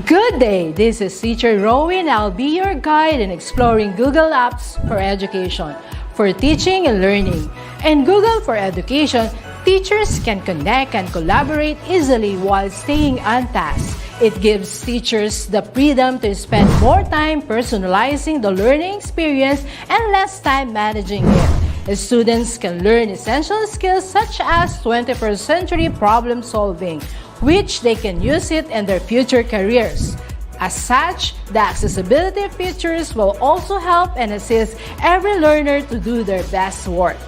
Good day! This is Teacher Rowan. I'll be your guide in exploring Google Apps for education, for teaching and learning. In Google for Education, teachers can connect and collaborate easily while staying on task. It gives teachers the freedom to spend more time personalizing the learning experience and less time managing it. Students can learn essential skills such as 21st century problem solving, which they can use it in their future careers. As such, the accessibility features will also help and assist every learner to do their best work.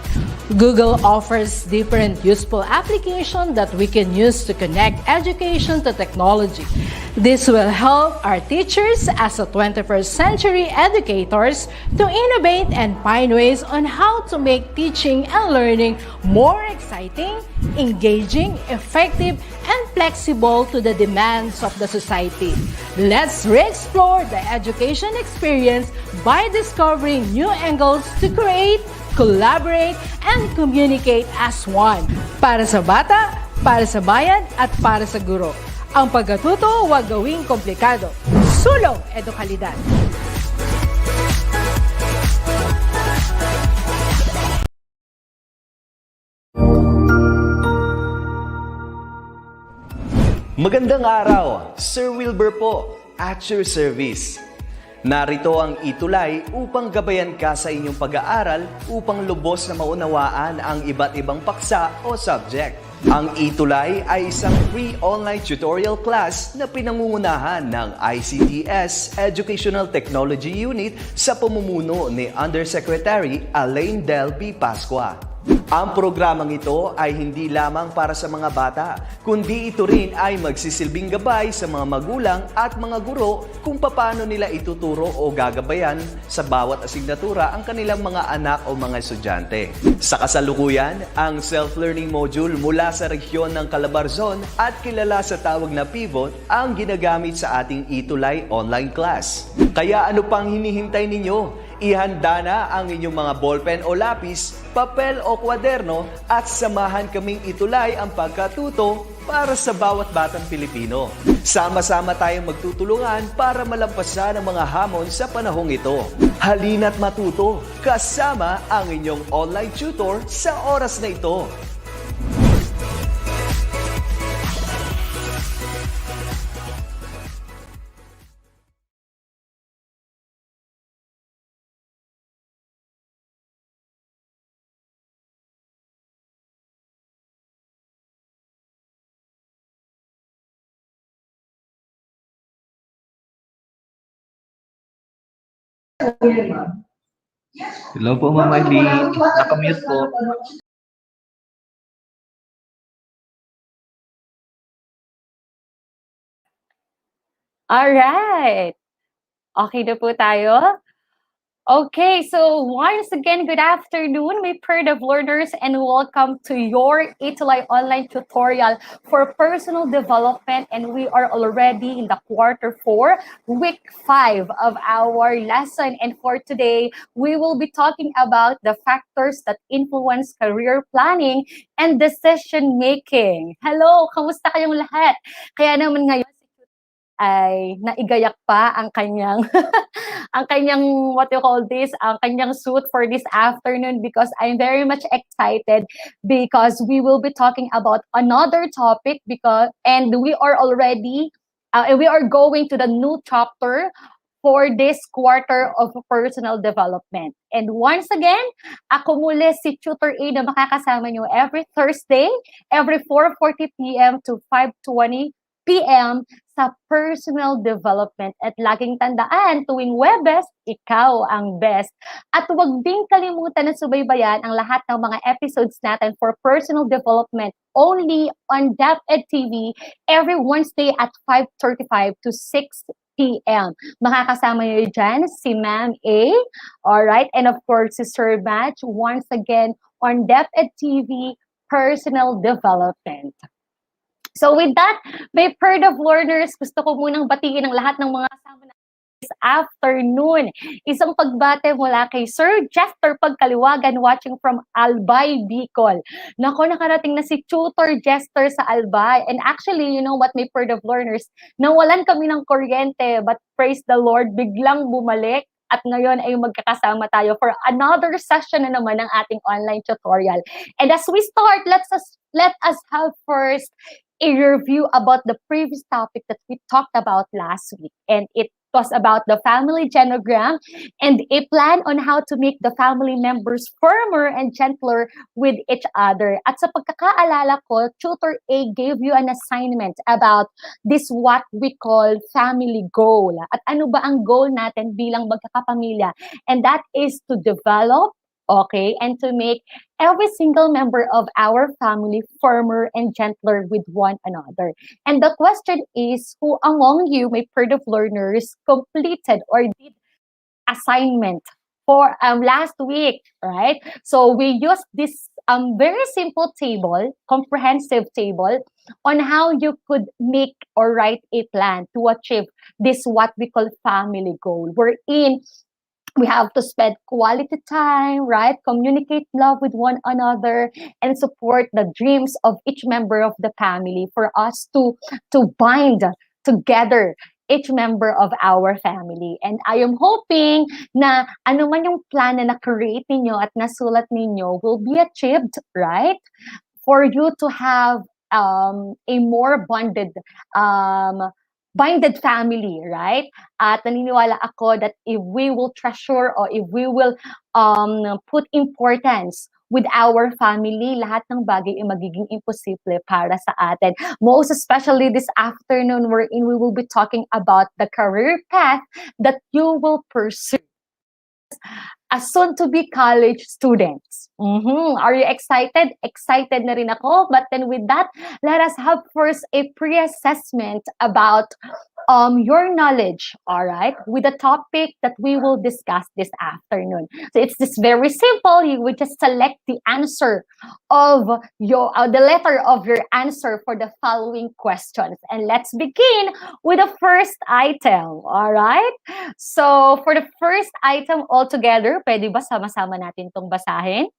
Google offers different useful applications that we can use to connect education to technology. This will help our teachers as a 21st century educators to innovate and find ways on how to make teaching and learning more exciting, engaging, effective, and flexible to the demands of the society. Let's re-explore the education experience by discovering new angles to create, collaborate, and communicate as one. Para sa bata, para sa bayan, at para sa guro. Ang pagkatuto, huwag gawing komplikado. Sulong edukalidad. Magandang araw, Sir Wilbur po, at your service. Narito ang ETUlay upang gabayan ka sa inyong pag-aaral upang lubos na maunawaan ang iba't ibang paksa o subject. Ang ETUlay ay isang free online tutorial class na pinangungunahan ng ICT's Educational Technology Unit sa pamumuno ni Undersecretary Elaine Del P. Pascua. Ang programang ito ay hindi lamang para sa mga bata, kundi ito rin ay magsisilbing gabay sa mga magulang at mga guro kung paano nila ituturo o gagabayan sa bawat asignatura ang kanilang mga anak o mga estudyante. Sa kasalukuyan, ang self-learning module mula sa rehiyon ng Calabarzon at kilala sa tawag na Pivot ang ginagamit sa ating ETUlay online class. Kaya ano pang hinihintay ninyo? Ihanda na ang inyong mga ballpen o lapis, papel o kwaderno at samahan kaming itulay ang pagkatuto para sa bawat batang Pilipino. Sama-sama tayong magtutulungan para malampasan ang mga hamon sa panahong ito. Halina't matuto kasama ang inyong online tutor sa oras na ito. Hello po, Ma'am Eileen. Nakamute po. Alright. Okay na po tayo? Okay, so once again, good afternoon, my pair of learners, and welcome to your ETUlay online tutorial for personal development. And we are already in the quarter 4, week 5 of our lesson. And for today, we will be talking about the factors that influence career planning and decision making. Hello, kamusta kayong lahat? Kaya naman ngayon, ay naigayak pa ang kanyang ang kanyang ang kanyang suit for this afternoon, because I'm very much excited because we will be talking about another topic and we are already we are going to the new chapter for this quarter of personal development. And once again, ako muli si Tutor A na makakasama nyo every Thursday, every 4:40 p.m. to 5:20 p.m. sa personal development. At laging tandaan, tuwing Webes, ikaw ang best. At huwag ding kalimutan na subaybayan ang lahat ng mga episodes natin for personal development only on DepEd TV every Wednesday at 5:35 to 6 p.m. Makakasama nyo dyan si Ma'am A, alright, and of course si Sir Match once again on DepEd TV Personal Development. So with that, my pair of learners, gusto ko munang batiin ang lahat ng mga kasama natin afternoon. Isang pagbate mula kay Sir Jester Pagkaliwagan watching from Albay, Bicol. Nako, nakarating na si Tutor Jester sa Albay. And actually, you know what, may Bird of Learners, nawalan kami ng kuryente, but praise the Lord, biglang bumalik. At ngayon ay magkakasama tayo for another session na naman ng ating online tutorial. And as we start, let us have first a review about the previous topic that we talked about last week. And it was about the family genogram and a plan on how to make the family members firmer and gentler with each other. At sa pagkakaalala ko, Tutor A gave you an assignment about this what we call family goal. At ano ba ang goal natin bilang magkakapamilya? And that is to develop, okay, and to make every single member of our family firmer and gentler with one another. And the question is, who among you, my Bird of Learners, completed or did assignment for last week, right? So we used this very simple table, comprehensive table, on how you could make or write a plan to achieve this what we call family goal. Wherein we have to spend quality time, right? Communicate love with one another and support the dreams of each member of the family for us to bind together each member of our family. And I am hoping na ano man yung plan na na-create ninyo at nasulat ninyo will be achieved, right? For you to have a more bonded family, right? At naniniwala ako that if we will treasure or if we will put importance with our family, lahat ng bagay ay magiging imposible para sa atin. Most especially this afternoon wherein we will be talking about the career path that you will pursue as soon-to-be college students. Are you excited? Excited na rin ako. But then with that, let us have first a pre-assessment about your knowledge, all right, with the topic that we will discuss this afternoon. So it's just very simple. You would just select the answer of the letter of your answer for the following questions. And let's begin with the first item, all right? So for the first item altogether, pwede ba sama-sama natin itong basahin?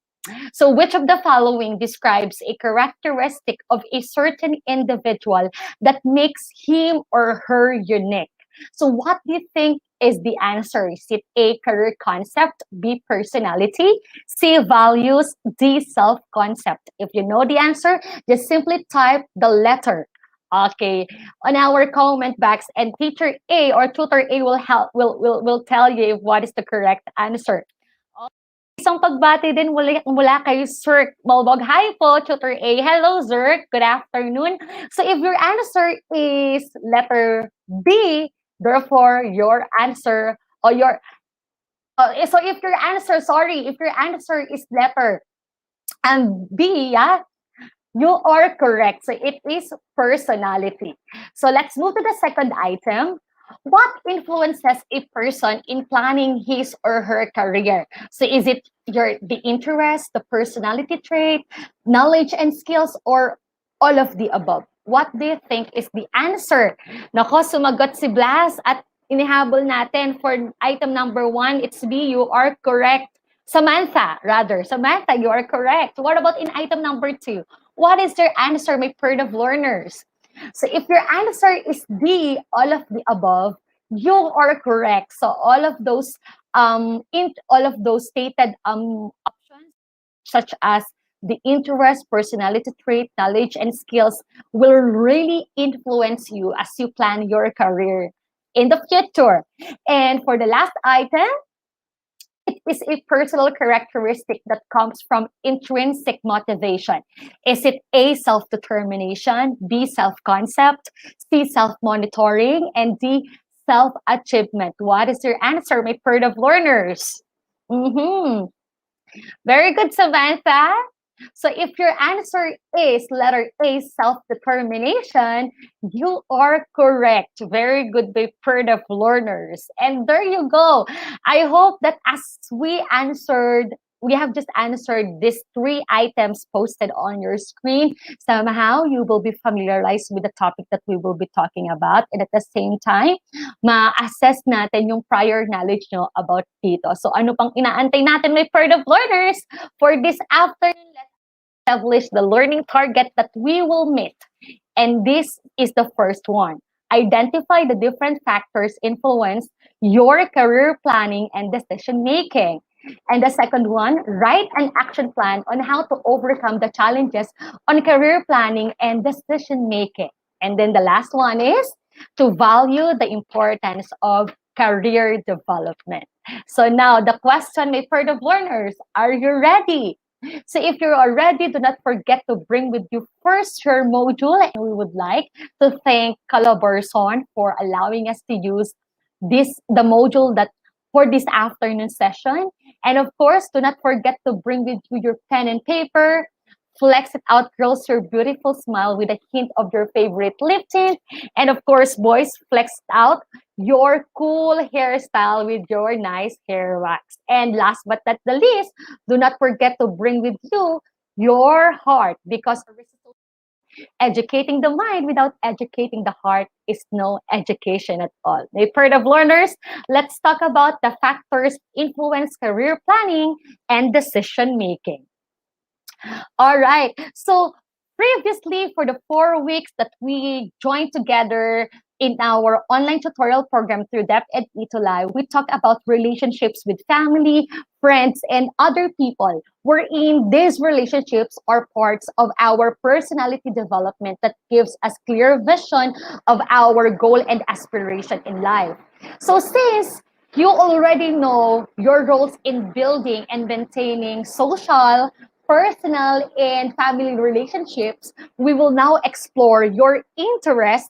So which of the following describes a characteristic of a certain individual that makes him or her unique? So what do you think is the answer? Is it A, career concept, B, personality, C, values, D, self-concept? If you know the answer, just simply type the letter, okay, on our comment box, and teacher A or tutor A will tell you what is the correct answer. Isang pagbati din mula kay Zerk Malbog. Hi po, Tutor A. Hello, Zerk. Good afternoon. So if your answer is letter B, therefore your answer or your so if your answer is letter B, yeah, you are correct. So it is personality. So let's move to the second item. What influences a person in planning his or her career? So is it the interest, the personality trait, knowledge and skills, or all of the above? What do you think is the answer? Nako, sumagot si Blas at inihabol natin for item number 1. It's B, you are correct. Samantha, you are correct. What about in item number 2? What is your answer, my Bird of Learners? So if your answer is D, all of the above, you are correct. So all of those stated options, such as the interest, personality trait, knowledge, and skills, will really influence you as you plan your career in the future. And for the last item, it is a personal characteristic that comes from intrinsic motivation. Is it A, self-determination, B, self-concept, C, self-monitoring, and D, self-achievement? What is your answer, my Bird of Learners? Very good, Samantha. So if your answer is letter A, self-determination, you are correct. Very good, my Bird of Learners. And there you go. I hope that as we answered we have just answered these 3 items posted on your screen. Somehow, you will be familiarized with the topic that we will be talking about. And at the same time, ma-assess natin yung prior knowledge nyo about dito. So ano pang inaantay natin, my Bird of Learners? For this afternoon, let's establish the learning target that we will meet. And this is the first one. Identify the different factors influence your career planning and decision making. And the second one, write an action plan on how to overcome the challenges on career planning and decision making. And then the last one is to value the importance of career development. So now the question, my Bird of Learners, are you ready? So if you're already, do not forget to bring with you first your module. And we would like to thank Calabarzon for allowing us to use the module that for this afternoon session. And of course, do not forget to bring with you your pen and paper. Flex it out, girls, your beautiful smile with a hint of your favorite lip tint. And of course, boys, flex out your cool hairstyle with your nice hair wax. And last but not the least, do not forget to bring with you your heart, because educating the mind without educating the heart is no education at all. My Bird of Learners, let's talk about the factors influence career planning and decision making. All right. So previously, for the 4 weeks that we joined together in our online tutorial program through DepEd ETUlay, we talked about relationships with family, friends, and other people, wherein these relationships are parts of our personality development that gives us clear vision of our goal and aspiration in life. So since you already know your roles in building and maintaining social, personal, and family relationships, we will now explore your interest,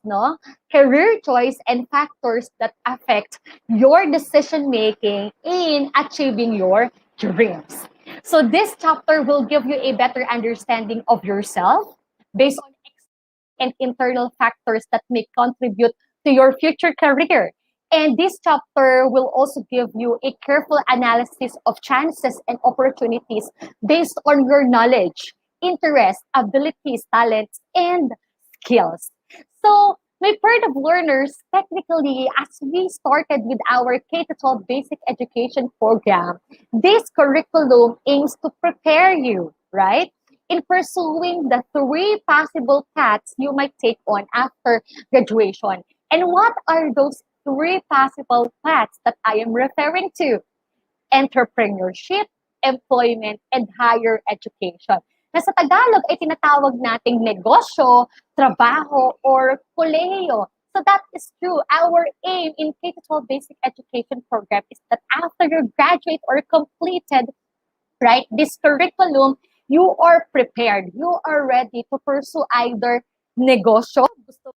career choice, and factors that affect your decision making in achieving your dreams. So this chapter will give you a better understanding of yourself based on external and internal factors that may contribute to your future career. And this chapter will also give you a careful analysis of chances and opportunities based on your knowledge, interests, abilities, talents, and skills. So, my Bird of Learners, technically, as we started with our K-12 basic education program, this curriculum aims to prepare you, right, in pursuing the 3 possible paths you might take on after graduation. And what are those 3 possible paths that I am referring to? Entrepreneurship, employment, and higher education. Na sa Tagalog ay tinatawag nating negosyo, trabaho, or kolehiyo. So that is true. Our aim in K-12 basic education program is that after you graduate or completed, right, this curriculum, you are prepared. You are ready to pursue either negosyo, gusto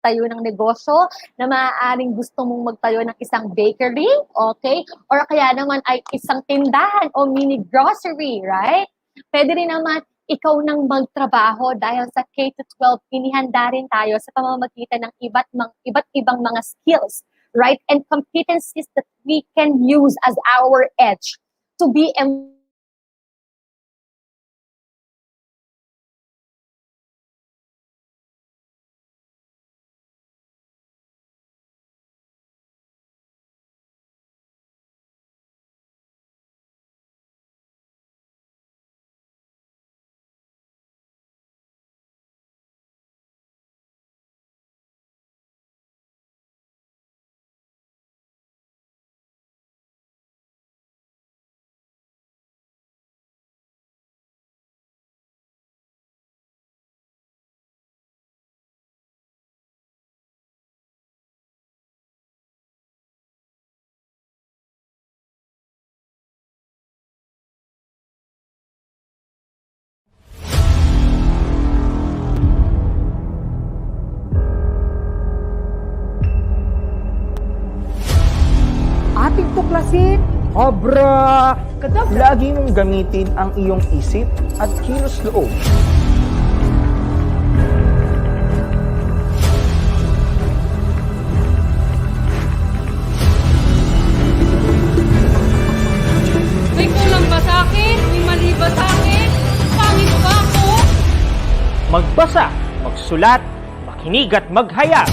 tayo ng negosyo, na maaaring gusto mong magtayo ng isang bakery, okay? Or kaya naman ay isang tindahan o mini grocery, right? Pwede rin naman ikaw nang magtrabaho dahil sa K-12, inihanda rin tayo sa pamamagitan ng iba't ibang mga skills, right? And competencies that we can use as our edge to be ating tuklasin, obra! Lagi mong gamitin ang iyong isip at kilos loob. May kulang ba sa akin? Magbasa, magsulat, makinig at maghayag.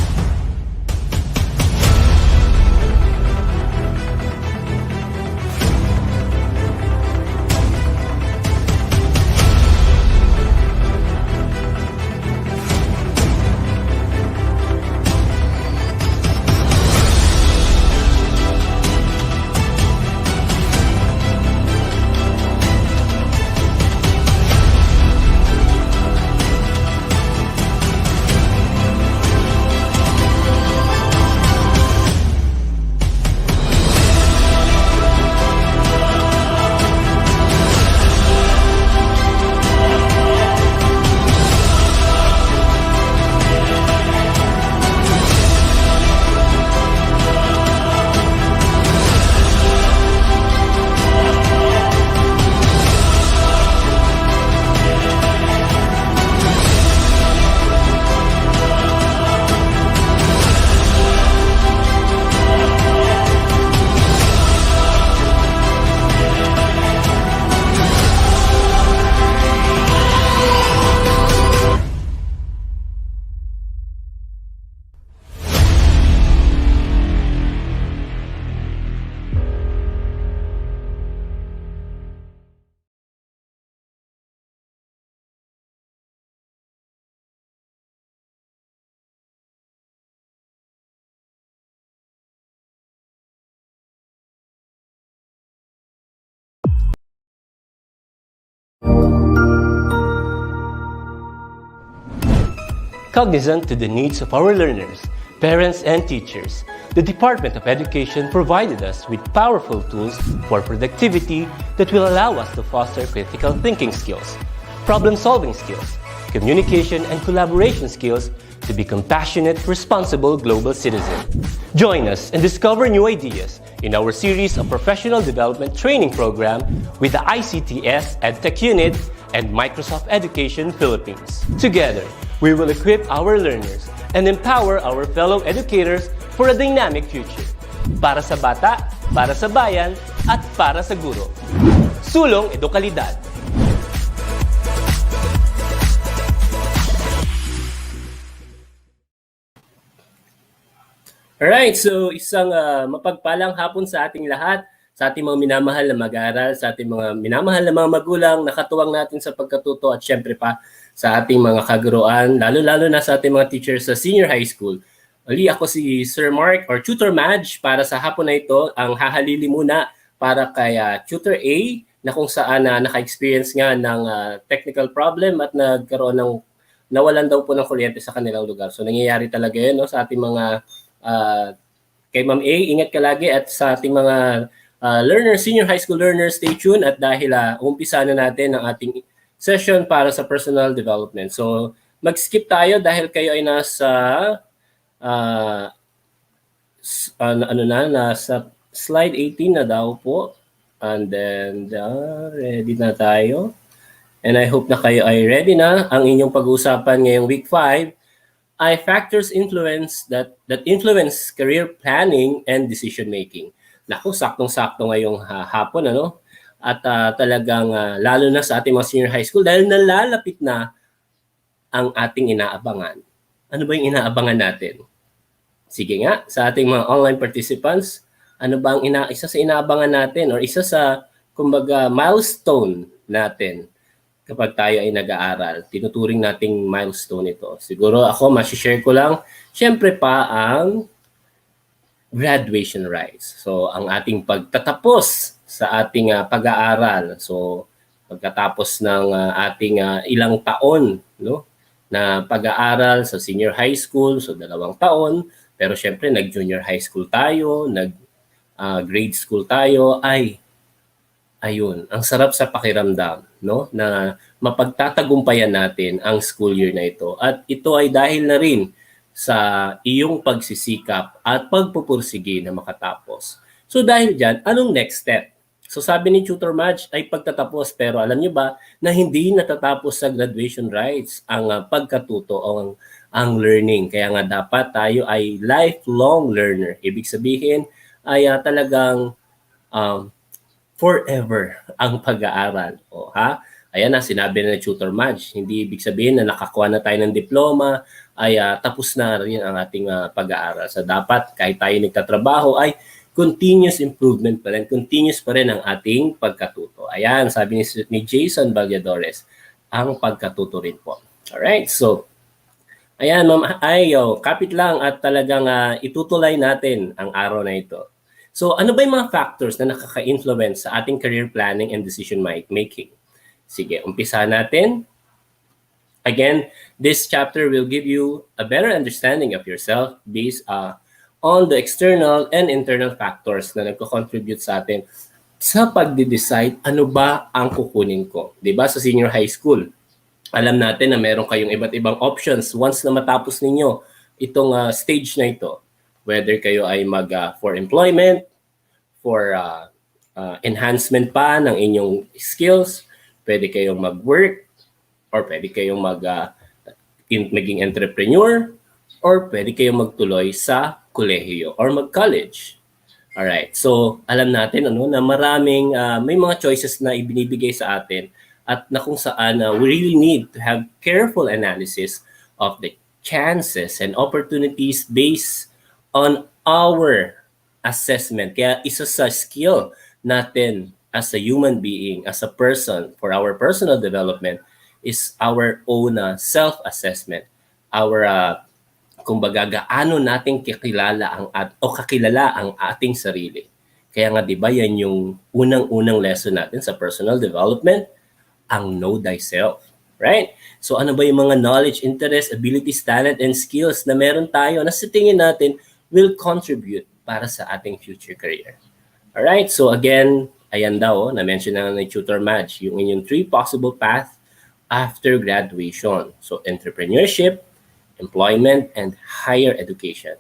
Cognizant to the needs of our learners, parents, and teachers, the Department of Education provided us with powerful tools for productivity that will allow us to foster critical thinking skills, problem-solving skills, communication and collaboration skills to be compassionate, responsible global citizens. Join us and discover new ideas in our series of professional development training program with the ICTS Edtech Unit and Microsoft Education Philippines. Together, we will equip our learners and empower our fellow educators for a dynamic future. Para sa bata, para sa bayan, at para sa guro. Sulong Edukalidad. Alright, so isang mapagpalang hapon sa ating lahat, sa ating mga minamahal na mag-aaral, sa ating mga minamahal na mga magulang, nakatuwang natin sa pagkatuto at syempre pa sa ating mga kaguruan, lalo-lalo na sa ating mga teachers sa senior high school. Ali, ako si Sir Mark or Tutor Madge para sa hapon na ito. Ang hahalili muna para kay Tutor A na kung saan naka-experience nga ng technical problem at nagkaroon ng nawalan daw po ng kuryente sa kanilang lugar. So nangyayari talaga yun no, sa ating mga kay Ma'am A, ingat ka lagi at sa ating mga learners, senior high school learners, stay tuned at dahil umpisa na natin ang ating session para sa personal development. So mag-skip tayo dahil kayo ay nasa nasa slide 18 na daw po. And then ready na tayo. And I hope na kayo ay ready na. Ang inyong pag-uusapan ngayong week 5 ay factors that influence career planning and decision making. Naku, saktong-sakto ngayong hapon ano. At talagang lalo na sa ating mga senior high school dahil nalalapit na ang ating inaabangan. Ano ba yung inaabangan natin? Sige nga, sa ating mga online participants, ano ba ang isa sa inaabangan natin or isa sa kumbaga milestone natin kapag tayo ay nag-aaral? Tinuturing nating milestone ito. Siguro ako, masishare ko lang, syempre pa ang graduation rites. So, ang ating pagtatapos sa ating pag-aaral. So, pagkatapos ng ating ilang taon no, na pag-aaral sa senior high school, so 2 taon, pero syempre nag-junior high school tayo, nag-grade school tayo, ayun, ang sarap sa pakiramdam no, na mapagtatagumpayan natin ang school year na ito. At ito ay dahil na rin sa iyong pagsisikap at pagpupursige na makatapos. So dahil dyan, anong next step? So sabi ni Tutor Madge ay pagtatapos, pero alam niyo ba na hindi natatapos sa graduation rites ang pagkatuto o ang learning. Kaya nga dapat tayo ay lifelong learner. Ibig sabihin ay talagang forever ang pag-aaral. Ayan na, sinabi na ni Tutor Madge, hindi ibig sabihin na nakakuha na tayo ng diploma, ay tapos na rin ang ating pag-aaral. So dapat kahit tayo nagtatrabaho ay continuous improvement pa rin, continuous pa rin ang ating pagkatuto. Ayan, sabi ni Jason Valladores, ang pagkatuto rin po. Alright, so ayan, Ma'am Ayo, kapit lang at talagang itutulay natin ang araw na ito. So ano ba yung mga factors na nakaka-influence sa ating career planning and decision making? Sige, umpisa natin. Again, this chapter will give you a better understanding of yourself based on the external and internal factors na nagko-contribute sa atin sa pagde-decide ano ba ang kukunin ko. 'Di ba sa senior high school, alam natin na meron kayong iba't ibang options once na matapos ninyo itong stage na ito. Whether kayo ay for employment, for enhancement pa ng inyong skills, pwede kayong mag-work, or pwede kayong maging entrepreneur, or pwede kayong magtuloy sa kolehiyo or mag-college. Alright, so alam natin na maraming may mga choices na ibinibigay sa atin at na kung saan we really need to have careful analysis of the chances and opportunities based on our assessment. Kaya isa sa skill natin as a human being, as a person, for our personal development is our own self-assessment. Our, kumbaga, gaano natin kakilala ang ating sarili. Kaya nga, di ba, yan yung unang-unang lesson natin sa personal development, ang know thyself. Right? So ano ba yung mga knowledge, interest, abilities, talent, and skills na meron tayo na sa tingin natin will contribute para sa ating future career. Alright, so again, ayan daw, na-mention na ni Tutor Madge, yung inyong 3 possible path after graduation. So entrepreneurship, employment, and higher education.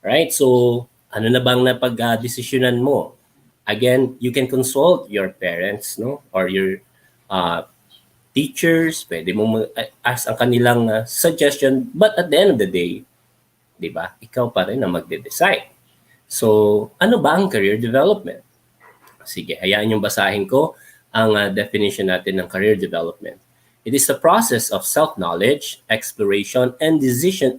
Alright, so ano na bang napag-desisyonan mo? Again, you can consult your parents, no, or your teachers, pwede mo ask ang kanilang suggestion, but at the end of the day, di ba, ikaw pa rin na magde-decide. So, ano ba ang career development? Sige, hayaan yung basahin ko ang definition natin ng career development. It is the process of self-knowledge, exploration, and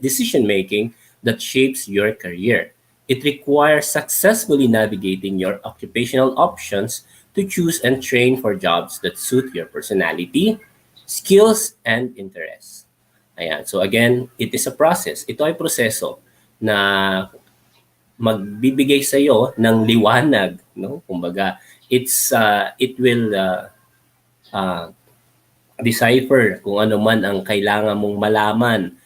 decision-making that shapes your career. It requires successfully navigating your occupational options to choose and train for jobs that suit your personality, skills, and interests. Ayan. So again, it is a process. Ito ay proseso na magbibigay sa iyo ng liwanag, no? Kumbaga, it will decipher kung ano man ang kailangan mong malaman.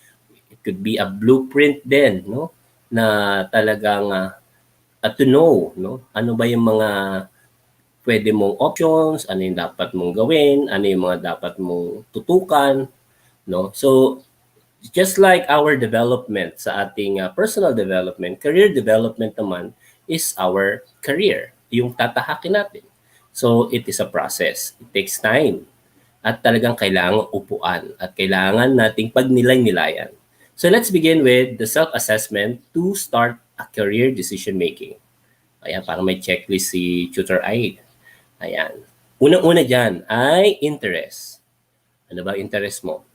It could be a blueprint din, no? Na talagang to know, no? Ano ba yung mga pwede mong options, ano yung dapat mong gawin, ano yung mga dapat mong tutukan, no? So just like our development sa ating personal development, career development naman is our career, yung tatahakin natin. So it is a process. It takes time. At talagang kailangan upuan at kailangan nating pagnilay-nilayan. So let's begin with the self-assessment to start a career decision-making. Ayan, parang may checklist si Tutor Aid. Ayan. Unang-una dyan ay interest. Ano ba interest mo?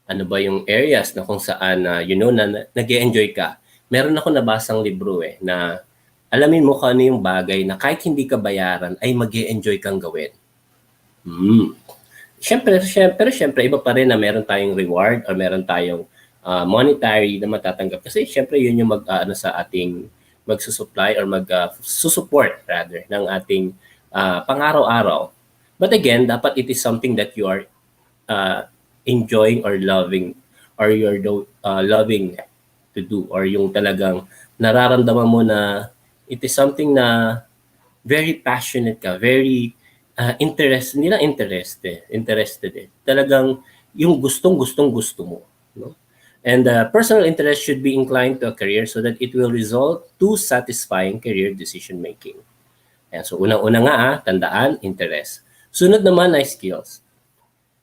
Ano ba yung areas na kung saan na nag-e-enjoy ka? Meron ako nabasang libro na alamin mo kung ano yung bagay na kahit hindi ka bayaran ay mag-e-enjoy kang gawin. Siyempre, iba pa rin na meron tayong reward or meron tayong monetary na matatanggap. Kasi siyempre yun yung sa ating magsusupply or magsusupport rather ng ating pang-araw-araw. But again, dapat it is something that you are enjoying or loving or you're loving to do or yung talagang nararamdaman mo na it is something na very passionate ka, very interested eh. Talagang yung gusto mo, no? And personal interest should be inclined to a career so that it will result to satisfying career decision making. Ayan, so unang-una nga tandaan, interest. Sunod naman ay skills.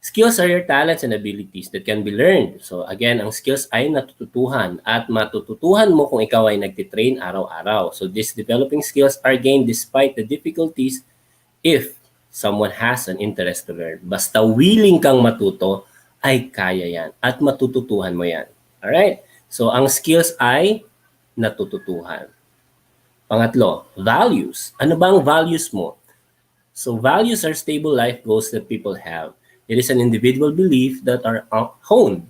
Skills are your talents and abilities that can be learned. So again, ang skills ay natututuhan at matututuhan mo kung ikaw ay nagtitrain araw-araw. So these developing skills are gained despite the difficulties if someone has an interest to learn. Basta willing kang matuto, ay kaya yan. At matututuhan mo yan. Alright? So, ang skills ay natututuhan. Pangatlo, values. Ano ba ang values mo? So, values are stable life goals that people have. It is an individual belief that are honed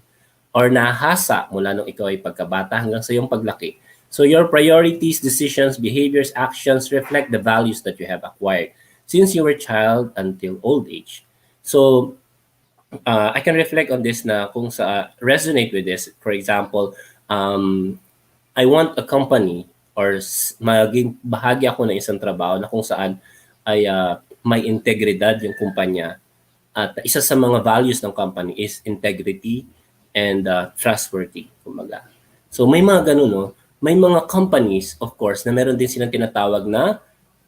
or nahasa mula nung ikaw ay pagkabata hanggang sa iyong paglaki. So, your priorities, decisions, behaviors, actions reflect the values that you have acquired since you were child until old age. So, I can reflect on this na kung sa resonate with this. For example, I want a company or maging bahagi ako ng isang trabaho na kung saan ay may integridad yung kumpanya. At isa sa mga values ng company is integrity and trustworthy. Kumbaga. So may mga ganun, no? May mga companies, of course, na meron din silang tinatawag na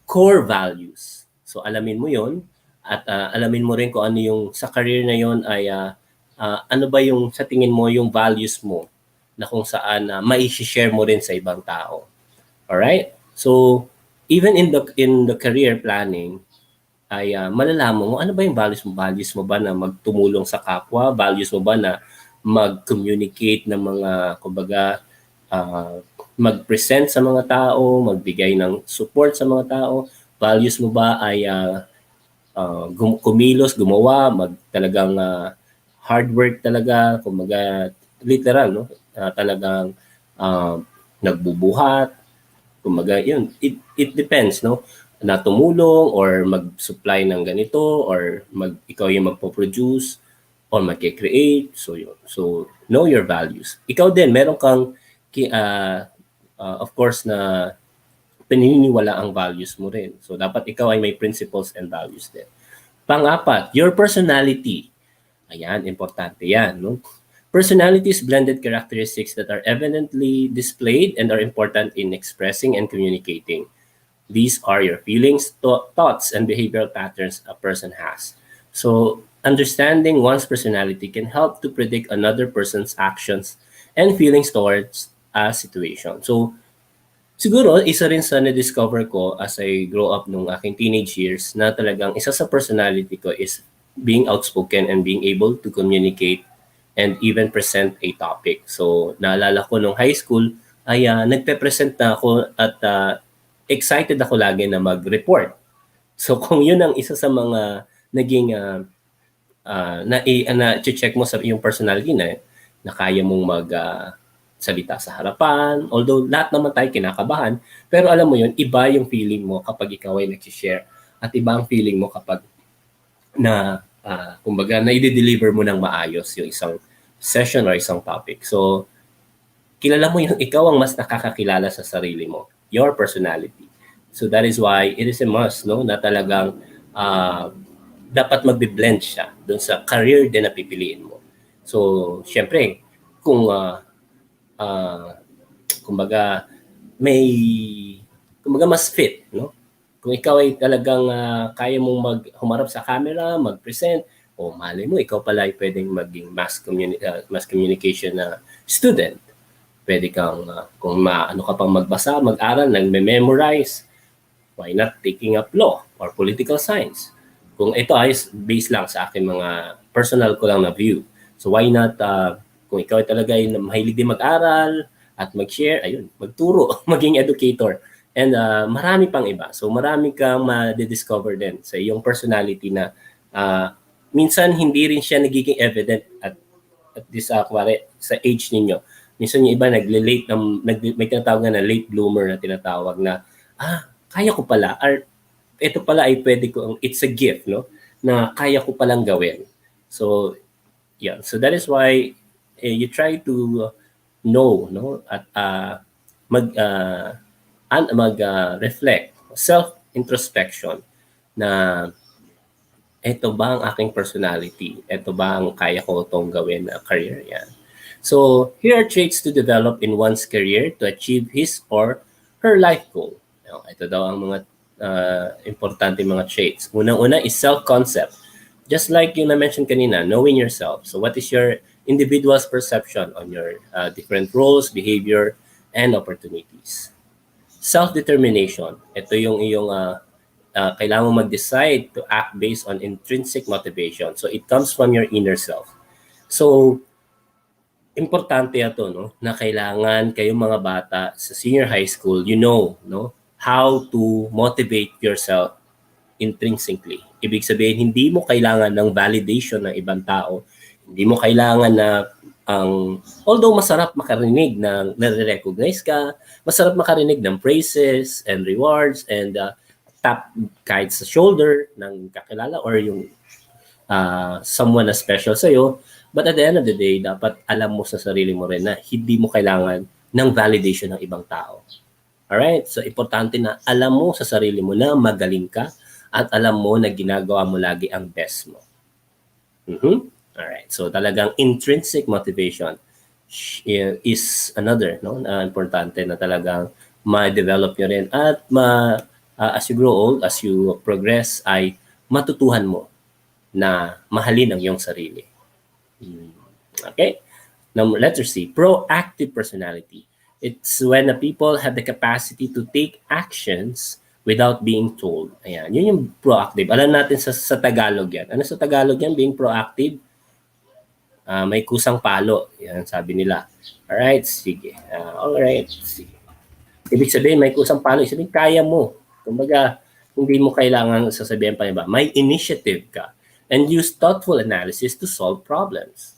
core values. So alamin mo yon at alamin mo rin kung ano yung sa career na yon ay ano ba yung sa tingin mo yung values mo na kung saan mai-share mo rin sa ibang tao. Alright? So even in the career planning ay malalaman mo ano ba yung values mo? Values mo ba na magtumulong sa kapwa? Values mo ba na mag-communicate ng mga kumbaga mag-present sa mga tao, magbigay ng support sa mga tao? Values mo ba ay kumilos, gumawa, talagang hard work talaga, kumbaga literal, no? Talagang nagbubuhat, kumbaga yun, it depends, no? Na tumulong or mag-supply ng ganito or ikaw yung magpo-produce or mag-create. So yun. So know your values. Ikaw din, meron kang of course na pininiwala ang values mo rin. So dapat ikaw ay may principles and values din. Pang-apat, your personality. Ayan, importante yan, no? Personality is blended characteristics that are evidently displayed and are important in expressing and communicating. These are your feelings, thoughts, and behavioral patterns a person has. So, understanding one's personality can help to predict another person's actions and feelings towards a situation. So, siguro, isa rin sa na-discover ko as I grow up nung aking teenage years na talagang isa sa personality ko is being outspoken and being able to communicate and even present a topic. So, naalala ko nung high school ay nagpe-present na ako at excited ako lagi na mag-report. So, kung yun ang isa sa mga naging na-check mo sa iyong personality na kaya mong salita sa harapan, although lahat naman tayo kinakabahan, pero alam mo yun, iba yung feeling mo kapag ikaw ay nag-share at iba ang feeling mo kapag kumbaga, na i-deliver mo ng maayos yung isang session or isang topic. So, kilala mo yung ikaw ang mas nakakakilala sa sarili mo, your personality. So, that is why it is a must, no, na talagang dapat magbe-blend siya dun sa career din na pipiliin mo. So, syempre, kung kumbaga mas fit, no? Kung ikaw ay talagang kaya mong humarap sa camera, mag-present, o malay mo, ikaw pala ay pwedeng maging mass communication na student. Pwede kang, kung ano ka pang magbasa, mag-aral, nag-memorize, why not taking up law or political science? Kung ito ay based lang sa akin mga personal ko lang na view. So why not, kung ikaw ay talaga ay mahilig din mag-aral at mag-share, ayun, magturo, maging educator. And marami pang iba. So marami kang ma-discover din sa iyong personality na minsan hindi rin siya nagiging evident at this sa age ninyo. Minsan yung iba nagle-late, may tinatawag na late bloomer na tinatawag na kaya ko pala, or ito pala ay pwede ko, it's a gift, no? Na kaya ko palang gawin. So, yeah. So that is why you try to know, no? At mag-reflect, self-introspection na ito ba ang aking personality? Ito ba ang kaya ko itong gawin na career? Yan. So, here are traits to develop in one's career to achieve his or her life goal. Now, ito daw ang mga importante mga traits. Unang-una is self-concept. Just like yung na-mention kanina, knowing yourself. So, what is your individual's perception on your different roles, behavior, and opportunities? Self-determination. Ito yung iyong kailangan mo mag-decide to act based on intrinsic motivation. So it comes from your inner self. So importante ito, no, na kailangan kayong mga bata sa senior high school, you know, no, how to motivate yourself intrinsically. Ibig sabihin, hindi mo kailangan ng validation ng ibang tao. Hindi mo kailangan na although masarap makarinig na nare-recognize ka, masarap makarinig ng praises and rewards and tap kahit sa shoulder ng kakilala or yung someone na special sa'yo. But at the end of the day, dapat alam mo sa sarili mo rin na hindi mo kailangan ng validation ng ibang tao. Alright? So, importante na alam mo sa sarili mo na magaling ka at alam mo na ginagawa mo lagi ang best mo. Alright. So, talagang intrinsic motivation is another, no, na importante na talagang ma-develop nyo rin at as you grow old, as you progress, ay matutuhan mo na mahalin ang iyong sarili. Okay? Now, letter C, proactive personality. It's when the people have the capacity to take actions without being told. Ayan, yun yung proactive. Alam natin sa Tagalog yan. Ano sa Tagalog yan, being proactive? May kusang palo. Yan, sabi nila. Alright, sige. Alright, sige. Ibig sabihin, may kusang palo. Ibig sabihin, kaya mo. Kumbaga, hindi mo kailangan sasabihin pa iba. May initiative ka. And use thoughtful analysis to solve problems.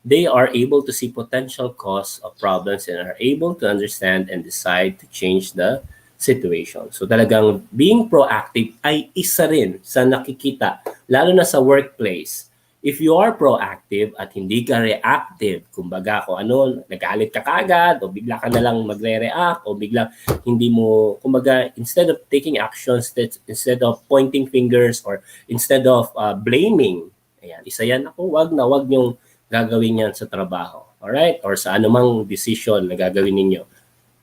They are able to see potential cause of problems and are able to understand and decide to change the situation. So talagang being proactive ay isa rin sa nakikita, lalo na sa workplace. If you are proactive at hindi ka reactive, kumbaga kung ano, nagalit ka kagad o bigla ka na lang magre-react o bigla hindi mo, kumbaga instead of taking actions, instead of pointing fingers or instead of blaming, ayan, isa yan ako, wag niyong gagawin yan sa trabaho. Alright? Or sa anumang decision na gagawin ninyo.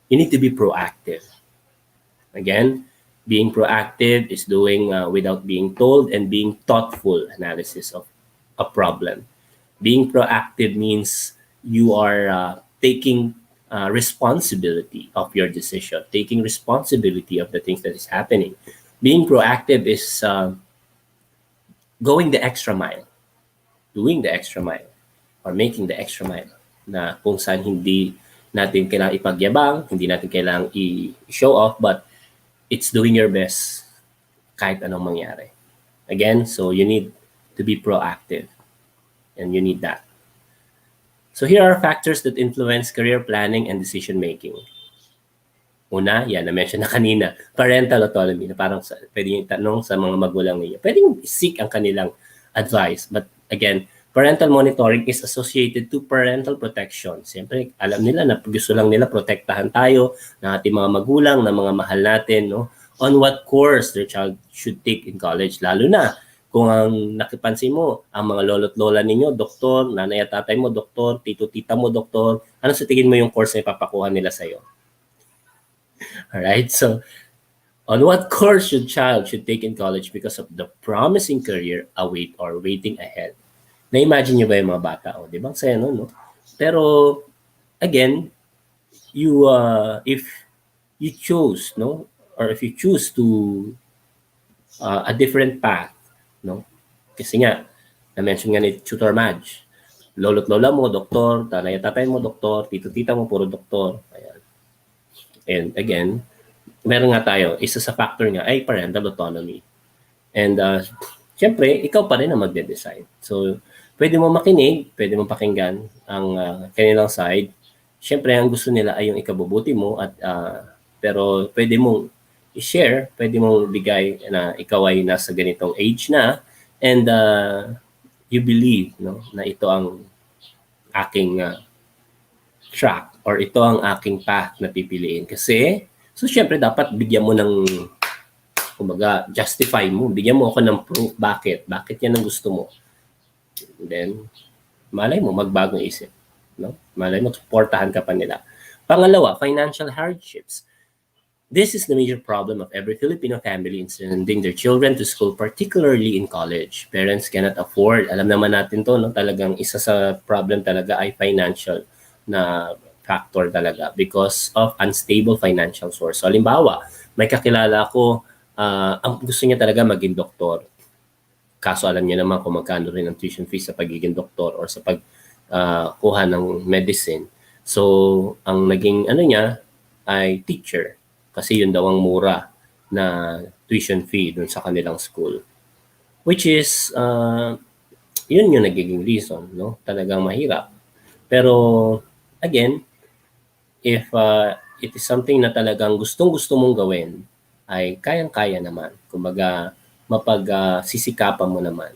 You need to be proactive. Again, being proactive is doing without being told and being thoughtful analysis of a problem. Being proactive means you are taking responsibility of your decision, taking responsibility of the things that is happening. Being proactive is going the extra mile, doing the extra mile, or making the extra mile na kung saan hindi natin kailangang ipagyabang, hindi natin kailangang i-show off, but it's doing your best kahit anong mangyari. Again, so you need to be proactive and you need that. So here are factors that influence career planning and decision making. Una, yan, na-mention na kanina, parental autonomy, na parang pwede yung tanong sa mga magulang ninyo. Pwede yung seek ang kanilang advice. But again, parental monitoring is associated to parental protection. Siyempre, alam nila na gusto lang nila protektahan tayo ng ating mga magulang, ng mga mahal natin, no? On what course their child should take in college. Lalo na kung ang nakipansin mo, ang mga lolo't lola ninyo, doktor, nanay at tatay mo, doktor, tito-tita mo, doktor, ano sa tingin mo yung course na ipapakuha nila sa'yo? Alright, so on what course should take in college because of the promising career waiting ahead? Na-imagine nyo ba yung mga bata? O, di ba? Saya no? Pero, again, if you choose, no? Or if you choose to a different path, no? Kasi nga, na-mention nga ni Tutor Madge, lolo't lola mo, doktor, tanay at tatay mo, doktor, tito-tita mo, puro doktor. Ayan. And again, meron nga tayo, isa sa factor nga ay parental autonomy. And syempre, ikaw pa rin ang magde-decide. So, pwede mo makinig, pwede mo pakinggan ang kanilang side. Syempre, ang gusto nila ay yung ikabubuti mo at pero pwede mong i-share, pwede mong bigay na ikaw ay nasa ganitong age na and you believe, no, na ito ang aking track or ito ang aking path na pipiliin. Kasi, so syempre dapat bigyan mo ng, kumbaga, justify mo, bigyan mo ako ng proof. Bakit yan ang gusto mo. And then, malay mo, magbagong isip. No? Malay mo, supportahan ka pa nila. Pangalawa, financial hardships. This is the major problem of every Filipino family in sending their children to school, particularly in college. Parents cannot afford. Alam naman natin to, no? Talagang isa sa problem talaga ay financial na factor talaga because of unstable financial source. So, halimbawa, may kakilala ko ang gusto niya talaga maging doktor. Kaso alam niya naman kung magkano rin ang tuition fees sa pagiging doktor or sa kuha ng medicine. So, ang naging ano niya ay teacher. Kasi yun daw ang mura na tuition fee dun sa kanilang school. Which is, yun yung nagiging reason, no? Talagang mahirap. Pero, again, if it is something na talagang gustong-gusto mong gawin, ay kayang-kaya naman. Kumbaga, sisikapa mo naman.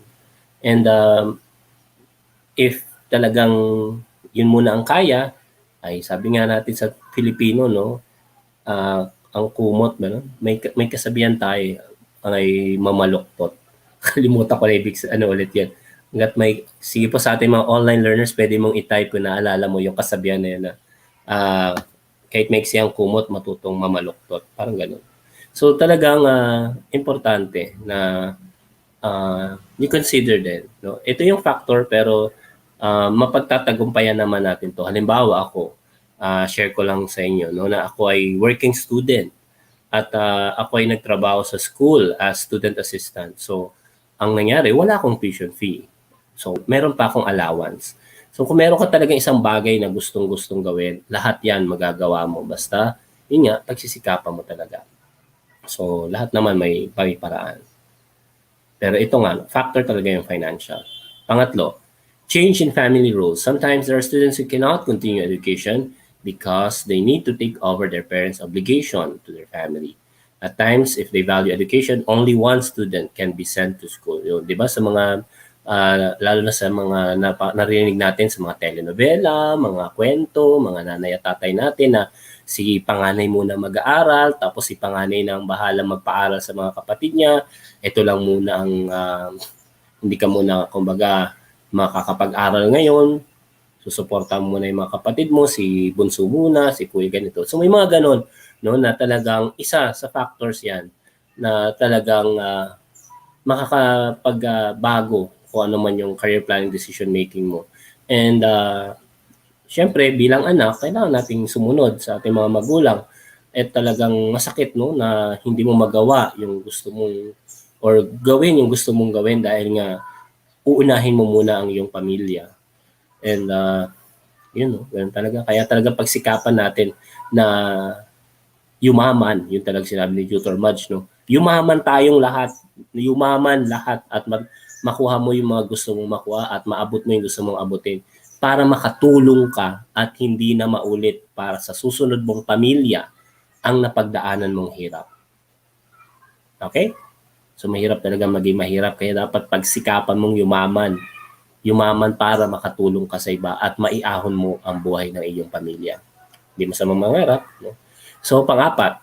And if talagang yun muna ang kaya, ay sabi nga natin sa Filipino, no, ang kumot, no? May kasabihan tayo, ay mamaluktot. Kalimutan ko na ulit yan. Hanggat sige po sa ating mga online learners, pwede mong i-type kung naalala mo yung kasabihan na yun na kahit maiksi ang kumot, matutong mamaluktot. Parang ganun. So talagang importante na you consider din. No? Ito yung factor pero mapagtatagumpayan naman natin to. Halimbawa ako, share ko lang sa inyo no, na ako ay working student at ako ay nagtrabaho sa school as student assistant. So ang nangyari, wala akong tuition fee. So meron pa akong allowance. So kung meron ka talagang isang bagay na gustong-gustong gawin, lahat yan magagawa mo. Basta, yun nga, pagsisikapan mo talaga. So lahat naman may pariparaan. Pero ito nga, factor talaga yung financial. Pangatlo, change in family roles. Sometimes there are students who cannot continue education because they need to take over their parents' obligation to their family. At times, if they value education, only one student can be sent to school. Yun, di ba sa mga, lalo na sa mga narinig natin sa mga telenovela, mga kwento, mga nanay at tatay natin na si panganay muna mag-aaral, tapos si panganay na ang bahala magpaaral sa mga kapatid niya. Ito lang muna ang, hindi ka muna, kumbaga, makakapag-aral ngayon, susuportahan mo muna yung mga kapatid mo, si bunso muna, si kuya ganito. So may mga ganon, no, na talagang isa sa factors yan na talagang makakapagbago kung ano man yung career planning decision making mo. And syempre bilang anak, kailangan nating sumunod sa ating mga magulang. At talagang masakit no na hindi mo magawa yung gusto mong or gawin yung gusto mong gawin dahil nga uunahin mo muna ang iyong pamilya. And yun no, ganun talaga. Kaya talaga pagsikapan natin na yumaman, yun talaga sinabi ni Tutor Mudge, no? Yumaman tayong lahat, yumaman lahat at makuha mo yung mga gusto mong makuha at maabot mo yung gusto mong abutin para makatulong ka at hindi na maulit para sa susunod mong pamilya ang napagdaanan mong hirap. Okay? So mahirap talaga maging mahirap kaya dapat pagsikapan mong yumaman. Yumaman para makatulong ka sa iba at maiahon mo ang buhay ng iyong pamilya. Hindi masamang mangarap, no? So, pang-apat,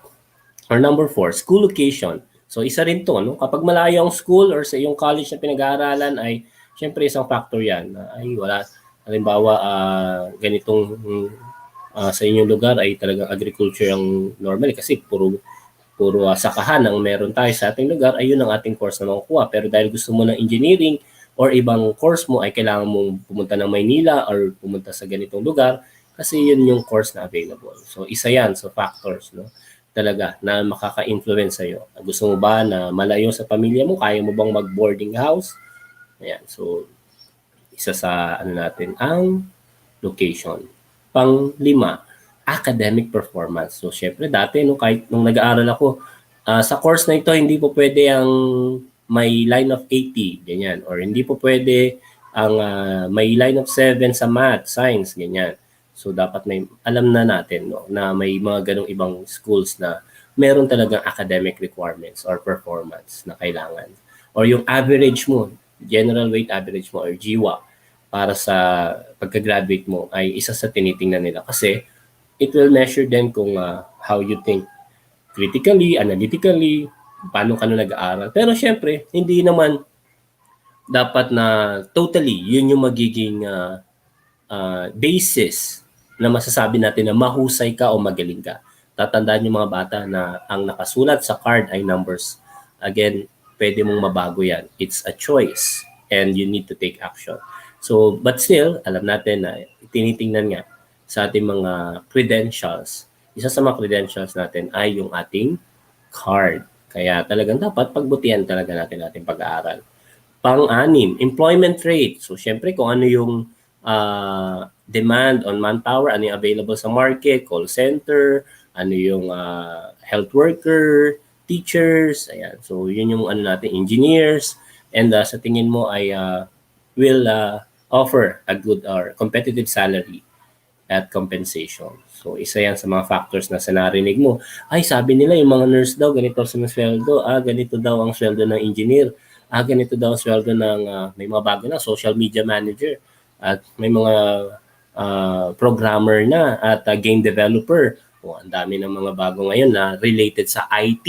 or number 4, school location. So, isa rin to, no? Kapag malayo ang school or sa iyong college na pinag-aaralan ay, syempre, isang factor yan. Ay, wala. Halimbawa, ganitong sa inyong lugar ay talagang agriculture ang normal kasi puro sakahan ang meron tayo sa ating lugar, ayun ang ating course na makukuha. Pero dahil gusto mo ng engineering or ibang course mo ay kailangan mong pumunta ng Maynila or pumunta sa ganitong lugar, kasi yun yung course na available. So, isa yan sa factors, no? Talaga, na makaka-influence sa'yo. Gusto mo ba na malayo sa pamilya mo? Kaya mo bang mag-boarding house? Ayan. So, isa sa, natin, ang location. Pang-5, academic performance. So, syempre, dati, no, kahit nung nag-aaral ako, sa course na ito, hindi po pwede ang may line of 80, ganyan. Or hindi po pwede ang may line of 7 sa math, science, ganyan. So dapat alam na natin no, na may mga ganong ibang schools na meron talagang academic requirements or performance na kailangan. Or yung average mo, general weight average mo or GWA para sa pagka-graduate mo ay isa sa tinitingnan nila kasi it will measure then kung how you think critically, analytically, paano ka nag-aaral. Pero syempre, hindi naman dapat na totally yun yung magiging basis na masasabi natin na mahusay ka o magaling ka. Tatandaan yung mga bata na ang nakasulat sa card ay numbers. Again, pwede mong mabago yan. It's a choice and you need to take action. So, but still, alam natin na tinitingnan nga sa ating mga credentials. Isa sa mga credentials natin ay yung ating card. Kaya talagang dapat pagbutihan talaga natin ating pag-aaral. Pang-anim, employment rate. So, syempre, kung ano yung demand on manpower, ano yung available sa market, call center, ano yung health worker, teachers, ayan. So, yun yung ano natin, engineers, and sa tingin mo ay will offer a good or competitive salary at compensation. So, isa yan sa mga factors na narinig mo. Ay, sabi nila yung mga nurse daw, ganito ang sweldo. Ganito daw ang sweldo ng engineer. Ganito daw ang sweldo ng, may mga bago na, social media manager. At may mga programmer na at game developer. Ang dami ng mga bago ngayon na related sa IT.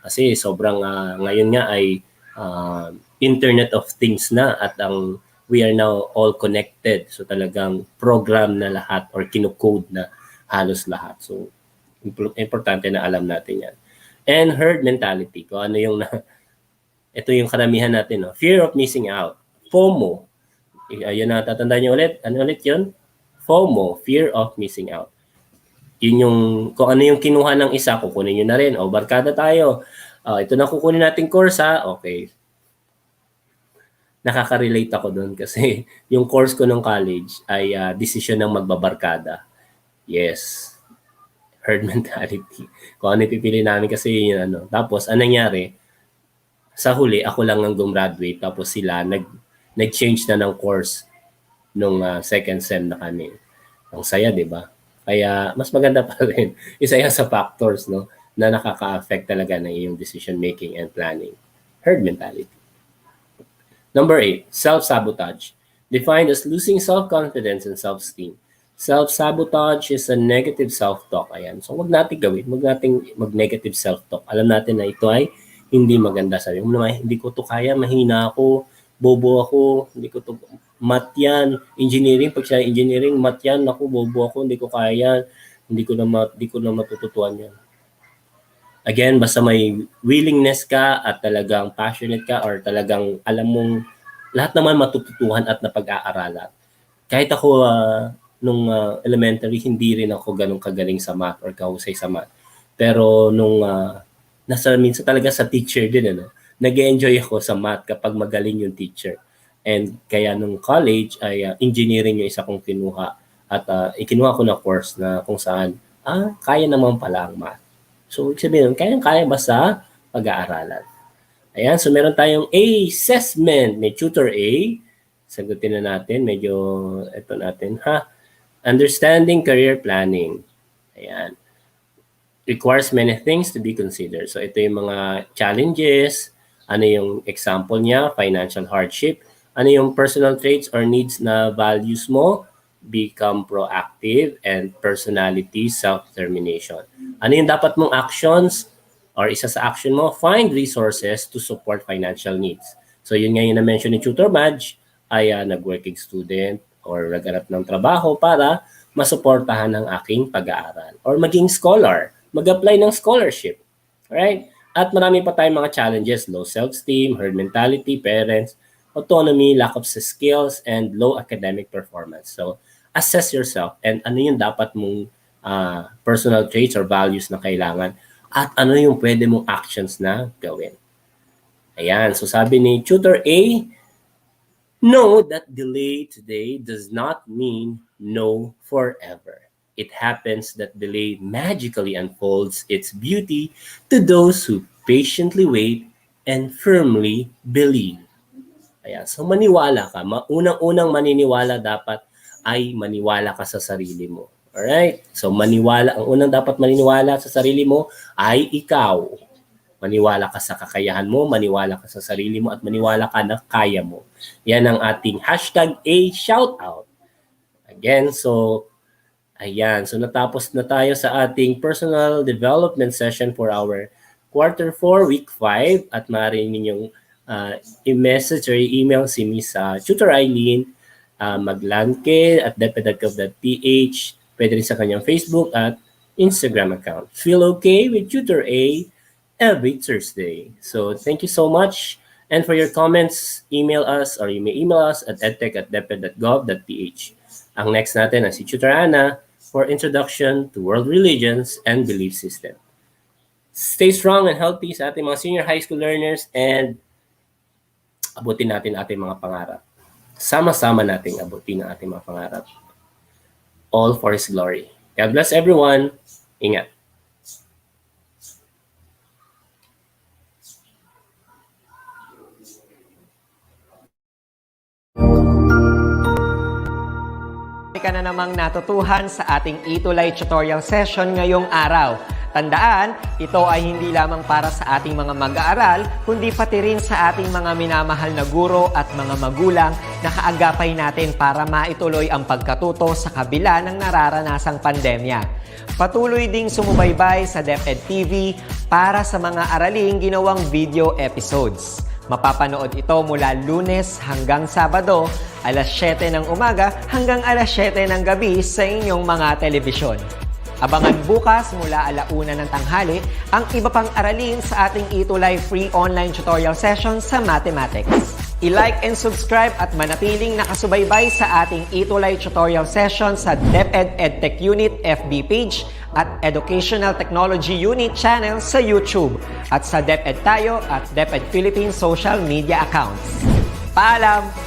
Kasi sobrang ngayon nga ay Internet of Things na at ang we are now all connected. So talagang program na lahat or kinocode na halos lahat. So importante na alam natin yan. And herd mentality. Kung ano yung ito yung karamihan natin. No? Fear of missing out. FOMO. Yun na, tatandaan nyo ulit. Ano ulit yun? FOMO. Fear of missing out. Yun yung, kung ano yung kinuha ng isa, kukunin nyo na rin. O, barkada tayo. Ito na kukunin natin course ha. Okay. Nakaka-relate ako doon kasi yung course ko ng college ay decision ng magbabarkada. Yes. Herd mentality. Kung ano pipili namin kasi yun ano. Tapos, anong nangyari? Sa huli, ako lang ang gumraduate. Tapos sila, nag-change na ng course nung second sem na kami. Ang saya, di ba? Kaya, mas maganda pa rin. Isa yan sa factors, no? Na nakaka-affect talaga ng iyong decision making and planning. Herd mentality. Number 8, self-sabotage. Defined as losing self-confidence and self-esteem. Self-sabotage is a negative self-talk. Ayan. So, wag natin gawin. Wag natin mag-negative self-talk. Alam natin na ito ay hindi maganda. Sabi mo naman, hindi ko to kaya, mahina ako, bobo ako, hindi ko to, math yan, engineering, pag siya engineering, math yan, ako, bobo ako, hindi ko kaya, hindi ko na matututuan yan. Again, basta may willingness ka at talagang passionate ka or talagang alam mong lahat naman matututuhan at napag-aaralan. Kahit ako nung elementary, hindi rin ako ganun kagaling sa math or kahusay sa math. Pero nung minsan talaga sa teacher din, ano, nag-enjoy ako sa math kapag magaling yung teacher. And kaya nung college ay engineering yung isa kong kinuha. At ikinuha ko na course na kung saan, kaya naman pala ang math. So, ibig sabihin, kaya basta pag-aaralan. Ayan, so meron tayong assessment. May tutor A. Sagutin na natin. Medyo, ito natin, Understanding career planning. Ayan. Requires many things to be considered. So, ito yung mga challenges. Ano yung example niya? Financial hardship. Ano yung personal traits or needs na values mo? Become proactive and personality, self-determination. Ano yung dapat mong actions or isa sa action mo? Find resources to support financial needs. So yun nga yung na-mention ni Tutor Badge ay nag-working student or naghanap ng trabaho para masuportahan ang aking pag-aaral. Or maging scholar, mag-apply ng scholarship. Alright? At marami pa tayong mga challenges, low self-esteem, herd mentality, parents, autonomy, lack of skills, and low academic performance. So, assess yourself and ano yung dapat mong personal traits or values na kailangan at ano yung pwede mong actions na gawin. Ayan, so sabi ni Tutor A, know that delay today does not mean no forever. It happens that delay magically unfolds its beauty to those who patiently wait and firmly believe. Ayan, so maniwala ka. Unang-unang maniniwala dapat ay maniwala ka sa sarili mo. Alright? So maniwala, ang unang dapat maniniwala sa sarili mo ay ikaw. Maniwala ka sa kakayahan mo, maniwala ka sa sarili mo, at maniwala ka na kaya mo. Yan ang ating hashtag A shoutout. Again, so ayan. So natapos na tayo sa ating personal development session for our Q4, Week 5. At maaari ninyong i-message or i-email si Miss Tutor Eileen Maglanke at DepEd.gov.ph. Pwede rin sa kanyang Facebook at Instagram account. Feel okay with Tutor A every Thursday. So thank you so much. And for your comments, email us or you may email us at edtech@deped.gov.ph. Ang next natin ay si Tutor Ana for Introduction to World Religions and Belief System. Stay strong and healthy sa ating mga senior high school learners and abutin natin ating mga pangarap. Sama-sama nating abutin ang ating mga pangarap. All for His glory. God bless everyone. Ingat. Ka na namang natutuhan sa ating ETUlay tutorial session ngayong araw. Tandaan, ito ay hindi lamang para sa ating mga mag-aaral, kundi pati rin sa ating mga minamahal na guro at mga magulang na kaagapay natin para maituloy ang pagkatuto sa kabila ng nararanasang pandemya. Patuloy ding sumubaybay sa DepEd TV para sa mga araling ginawang video episodes. Mapapanood ito mula Lunes hanggang Sabado, alas 7 ng umaga hanggang alas 7 ng gabi sa inyong mga telebisyon. Abangan bukas mula 1:00 ng tanghali ang iba pang aralin sa ating ETUlay free online tutorial session sa mathematics. I-like and subscribe at manatiling nakasubaybay sa ating ETUlay tutorial session sa DepEd Edtech Unit FB page at Educational Technology Unit channel sa YouTube at sa DepEd Tayo at DepEd Philippines social media accounts. Paalam!